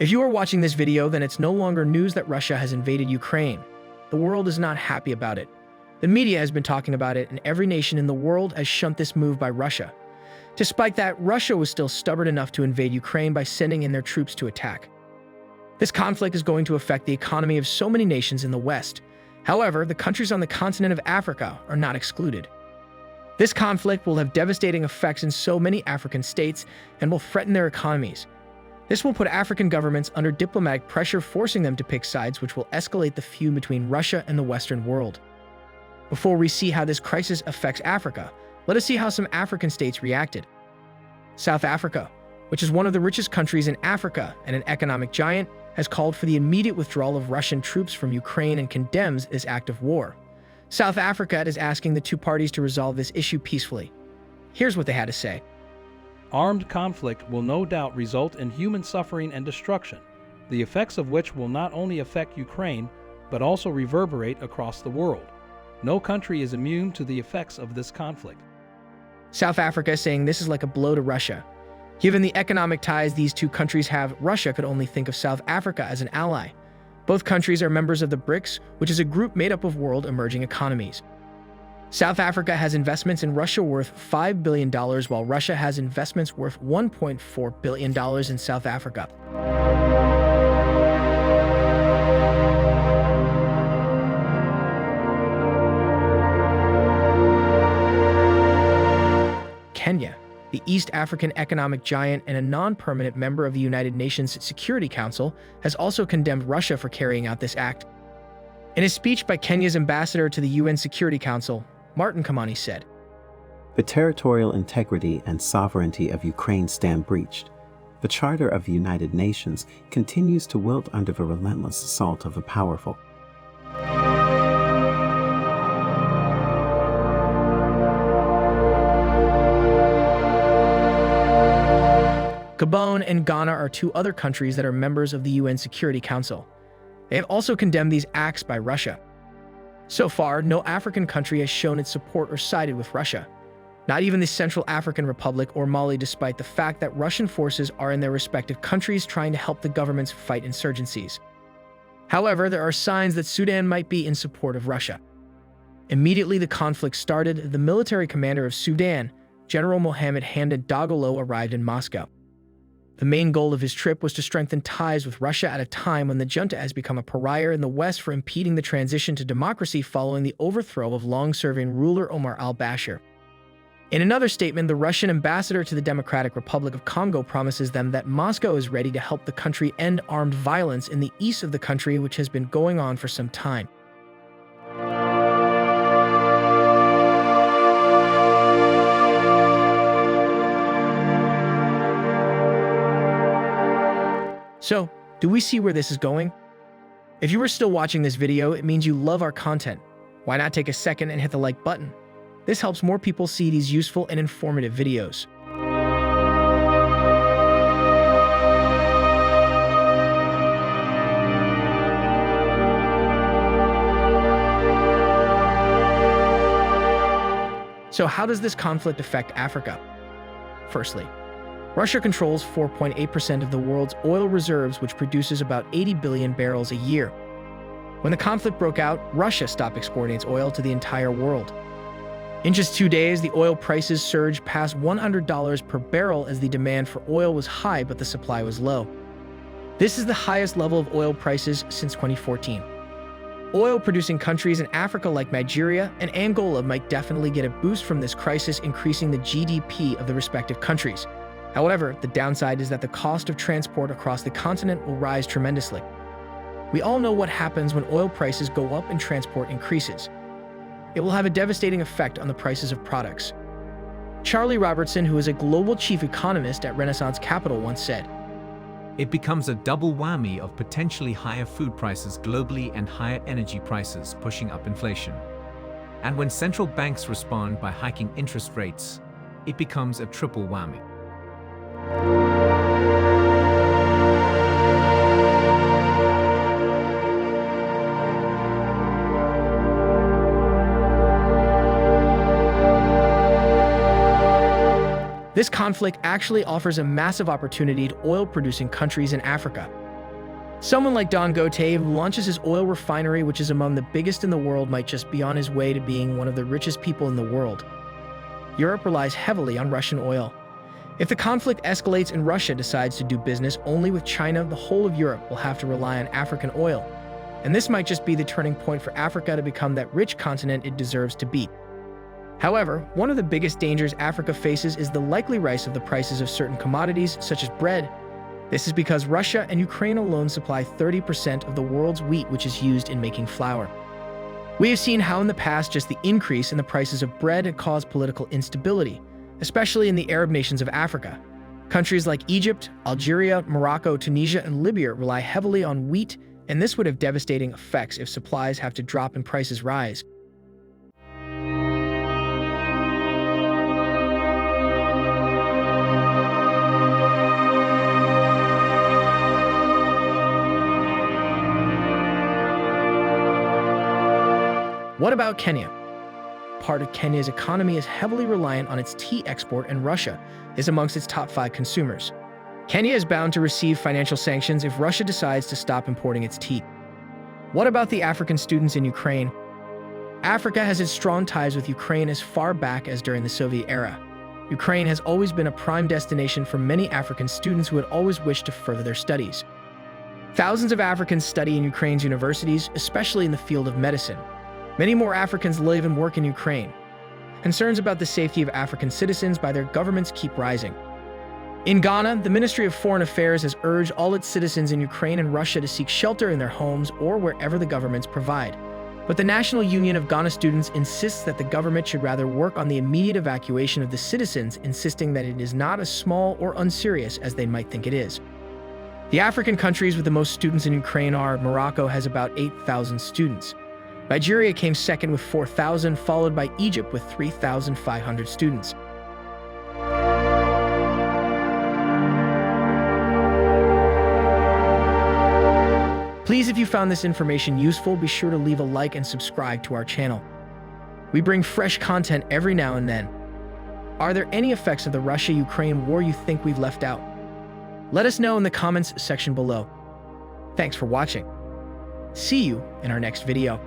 If you are watching this video, then it's no longer news that Russia has invaded Ukraine. The world is not happy about it. The media has been talking about it, and every nation in the world has shunned this move by Russia. Despite that, Russia was still stubborn enough to invade Ukraine by sending in their troops to attack. This conflict is going to affect the economy of so many nations in the West. However, the countries on the continent of Africa are not excluded. This conflict will have devastating effects in so many African states and will threaten their economies. This will put African governments under diplomatic pressure, forcing them to pick sides, which will escalate the feud between Russia and the Western world. Before we see how this crisis affects Africa, let us see how some African states reacted. South Africa, which is one of the richest countries in Africa and an economic giant, has called for the immediate withdrawal of Russian troops from Ukraine and condemns this act of war. South Africa is asking the two parties to resolve this issue peacefully. Here's what they had to say. Armed conflict will no doubt result in human suffering and destruction, the effects of which will not only affect Ukraine, but also reverberate across the world. No country is immune to the effects of this conflict. South Africa is saying this is like a blow to Russia. Given the economic ties these two countries have, Russia could only think of South Africa as an ally. Both countries are members of the BRICS, which is a group made up of world emerging economies. South Africa has investments in Russia worth $5 billion, while Russia has investments worth $1.4 billion in South Africa. Kenya, the East African economic giant and a non-permanent member of the United Nations Security Council, has also condemned Russia for carrying out this act. In a speech by Kenya's ambassador to the UN Security Council, Martin Kamani said, "The territorial integrity and sovereignty of Ukraine stand breached. The Charter of the United Nations continues to wilt under the relentless assault of the powerful." Gabon and Ghana are two other countries that are members of the UN Security Council. They have also condemned these acts by Russia. So far, no African country has shown its support or sided with Russia. Not even the Central African Republic or Mali, despite the fact that Russian forces are in their respective countries trying to help the governments fight insurgencies. However, there are signs that Sudan might be in support of Russia. Immediately the conflict started, the military commander of Sudan, General Mohammed Hamdan Dagalo, arrived in Moscow. The main goal of his trip was to strengthen ties with Russia at a time when the junta has become a pariah in the West for impeding the transition to democracy following the overthrow of long-serving ruler Omar al-Bashir. In another statement, the Russian ambassador to the Democratic Republic of Congo promises them that Moscow is ready to help the country end armed violence in the east of the country, which has been going on for some time. So, do we see where this is going? If you are still watching this video, it means you love our content. Why not take a second and hit the like button? This helps more people see these useful and informative videos. So how does this conflict affect Africa? Firstly, Russia controls 4.8% of the world's oil reserves, which produces about 80 billion barrels a year. When the conflict broke out, Russia stopped exporting its oil to the entire world. In just 2 days, the oil prices surged past $100 per barrel as the demand for oil was high but the supply was low. This is the highest level of oil prices since 2014. Oil-producing countries in Africa like Nigeria and Angola might definitely get a boost from this crisis, increasing the GDP of the respective countries. However, the downside is that the cost of transport across the continent will rise tremendously. We all know what happens when oil prices go up and transport increases. It will have a devastating effect on the prices of products. Charlie Robertson, who is a global chief economist at Renaissance Capital, once said, "It becomes a double whammy of potentially higher food prices globally and higher energy prices pushing up inflation. And when central banks respond by hiking interest rates, it becomes a triple whammy." This conflict actually offers a massive opportunity to oil-producing countries in Africa. Someone like Dangote, who launches his oil refinery, which is among the biggest in the world, might just be on his way to being one of the richest people in the world. Europe relies heavily on Russian oil. If the conflict escalates and Russia decides to do business only with China, the whole of Europe will have to rely on African oil. And this might just be the turning point for Africa to become that rich continent it deserves to be. However, one of the biggest dangers Africa faces is the likely rise of the prices of certain commodities, such as bread. This is because Russia and Ukraine alone supply 30% of the world's wheat, which is used in making flour. We have seen how in the past just the increase in the prices of bread had caused political instability, especially in the Arab nations of Africa. Countries like Egypt, Algeria, Morocco, Tunisia, and Libya rely heavily on wheat, and this would have devastating effects if supplies have to drop and prices rise. What about Kenya? Part of Kenya's economy is heavily reliant on its tea export, and Russia is amongst its top 5 consumers. Kenya is bound to receive financial sanctions if Russia decides to stop importing its tea. What about the African students in Ukraine? Africa has its strong ties with Ukraine as far back as during the Soviet era. Ukraine has always been a prime destination for many African students who had always wished to further their studies. Thousands of Africans study in Ukraine's universities, especially in the field of medicine. Many more Africans live and work in Ukraine. Concerns about the safety of African citizens by their governments keep rising. In Ghana, the Ministry of Foreign Affairs has urged all its citizens in Ukraine and Russia to seek shelter in their homes or wherever the governments provide. But the National Union of Ghana Students insists that the government should rather work on the immediate evacuation of the citizens, insisting that it is not as small or unserious as they might think it is. The African countries with the most students in Ukraine are Morocco has about 8,000 students. Nigeria came second with 4,000, followed by Egypt with 3,500 students. Please, if you found this information useful, be sure to leave a like and subscribe to our channel. We bring fresh content every now and then. Are there any effects of the Russia-Ukraine war you think we've left out? Let us know in the comments section below. Thanks for watching. See you in our next video.